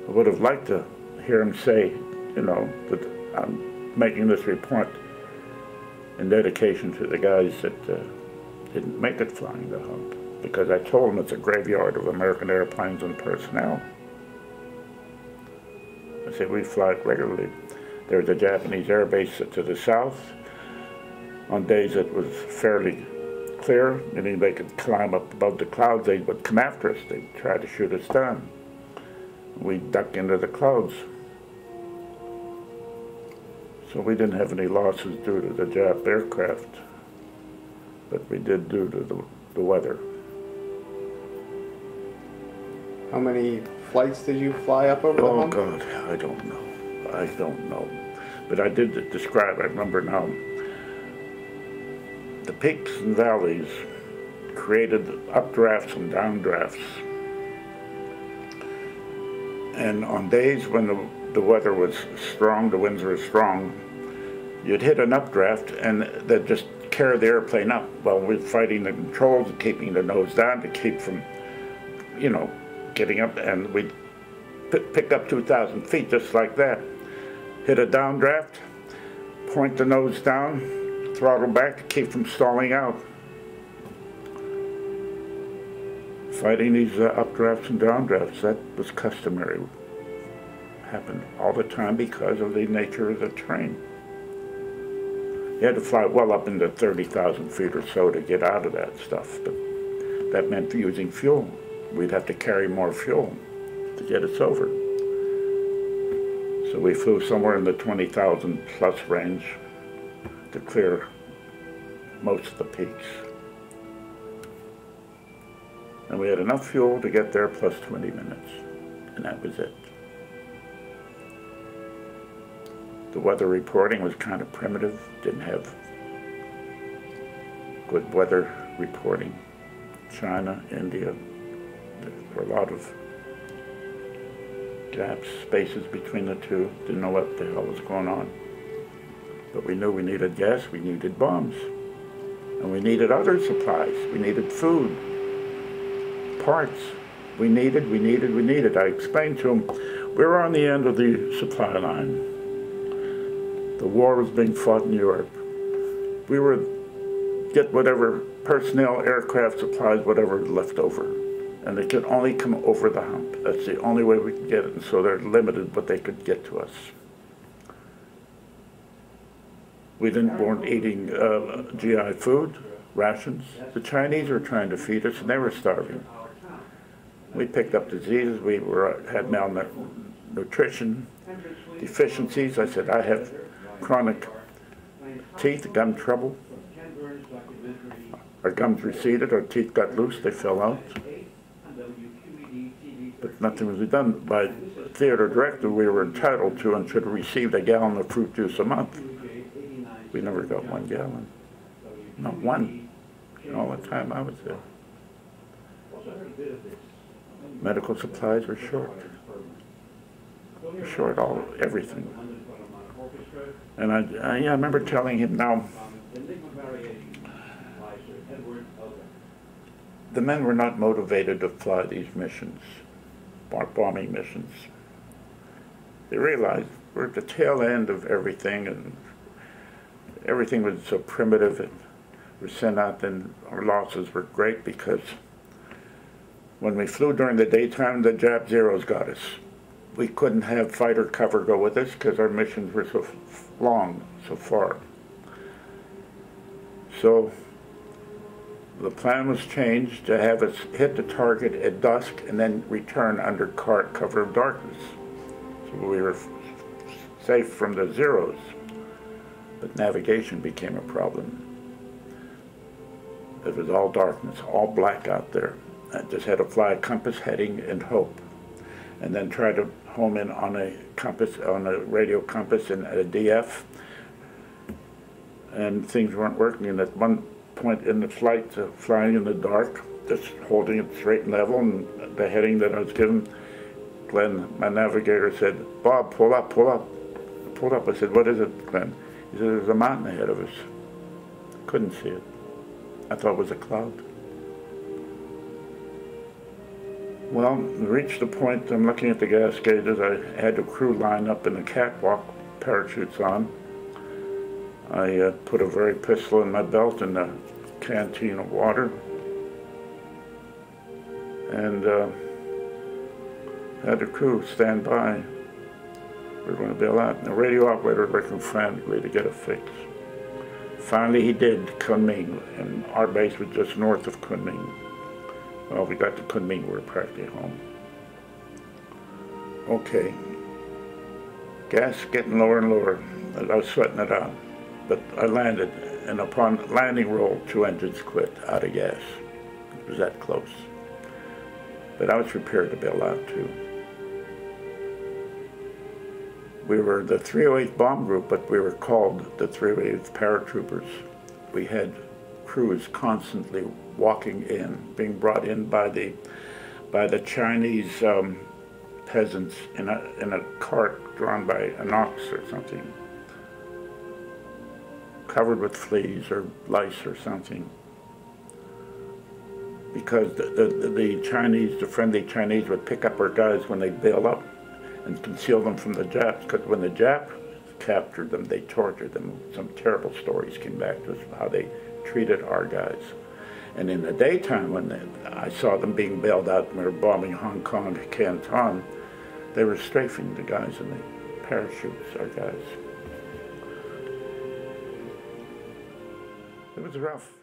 I would have liked to hear him say, you know, that I'm making this report in dedication to the guys that didn't make it flying the Hump, because I told them it's a graveyard of American airplanes and personnel. I said, we fly it regularly. There's a Japanese air base to the south. On days it was fairly clear, meaning they could climb up above the clouds, they would come after us. They'd try to shoot us down. We'd duck into the clouds. So we didn't have any losses due to the Jap aircraft, but we did due to the weather. How many flights did you fly up over the Hump? Oh God, I don't know. I don't know. But I did describe, I remember now, the peaks and valleys created updrafts and downdrafts. And on days when the weather was strong, the winds were strong, you'd hit an updraft and they'd just carry the airplane up while we're fighting the controls and keeping the nose down to keep from, you know, getting up, and we'd pick up 2,000 feet just like that. Hit a downdraft, point the nose down, throttle back to keep from stalling out. Fighting these updrafts and downdrafts, that was customary. Happened all the time because of the nature of the terrain. You had to fly well up into 30,000 feet or so to get out of that stuff, but that meant using fuel. We'd have to carry more fuel to get us over. So we flew somewhere in the 20,000 plus range to clear most of the peaks. And we had enough fuel to get there plus 20 minutes, and that was it. The weather reporting was kind of primitive, didn't have good weather reporting. China, India, there were a lot of gaps, spaces between the two, didn't know what the hell was going on. But we knew we needed gas, we needed bombs, and we needed other supplies. We needed food, parts. We needed. I explained to them, we were on the end of the supply line. The war was being fought in Europe. We were get whatever personnel, aircraft, supplies, whatever left over. And they could only come over the Hump. That's the only way we could get it, and so they're limited what they could get to us. We weren't eating GI food, rations. The Chinese were trying to feed us, and they were starving. We picked up diseases. We had malnutrition, deficiencies. I said, I have chronic teeth, gum trouble. Our gums receded, our teeth got loose, they fell out. But nothing was done. By the theater director, we were entitled to and should have received a gallon of fruit juice a month. We never got 1 gallon. Not one. All the time I was there. Medical supplies were short. We're short everything. And I remember telling him, now, the men were not motivated to fly these missions, bombing missions. They realized we're at the tail end of everything, and everything was so primitive, and we sent out, and our losses were great because when we flew during the daytime, the Jap Zeros got us. We couldn't have fighter cover go with us because our missions were so long, so far. So the plan was changed to have us hit the target at dusk and then return under cover of darkness. So we were safe from the Zeros, but navigation became a problem. It was all darkness, all black out there. I just had to fly a compass heading and hope, and then try to home in on a compass, on a radio compass and a DF, and things weren't working. And at one point in the flight, flying in the dark, just holding it straight and level, and the heading that I was given, Glenn, my navigator, said, "Bob, pull up, pull up." I pulled up. I said, "What is it, Glenn?" He said, "There's a mountain ahead of us." Couldn't see it. I thought it was a cloud. Well, we reached the point, I'm looking at the gas gauges, I had the crew line up in the catwalk, parachutes on. I put a very pistol in my belt and a canteen of water, and had the crew stand by. We were going to bail out, and the radio operator working frantically to get a fix. Finally he did, Kunming, and our base was just north of Kunming. Well, we got to Kunming, we were practically home. Okay, gas getting lower and lower. I was sweating it out, but I landed, and upon landing roll, 2 engines quit, out of gas. It was that close. But I was prepared to bail out too. We were the 308th Bomb Group, but we were called the 308th Paratroopers. We had crews constantly walking in, being brought in by the Chinese peasants in a cart drawn by an ox or something, covered with fleas or lice or something. Because the Chinese, the friendly Chinese, would pick up our guys when they bailed up and conceal them from the Japs, because when the Japs captured them, they tortured them. Some terrible stories came back to us of how they treated our guys. And in the daytime, when I saw them being bailed out and we were bombing Hong Kong, Canton, they were strafing the guys in the parachutes, our guys. It was rough.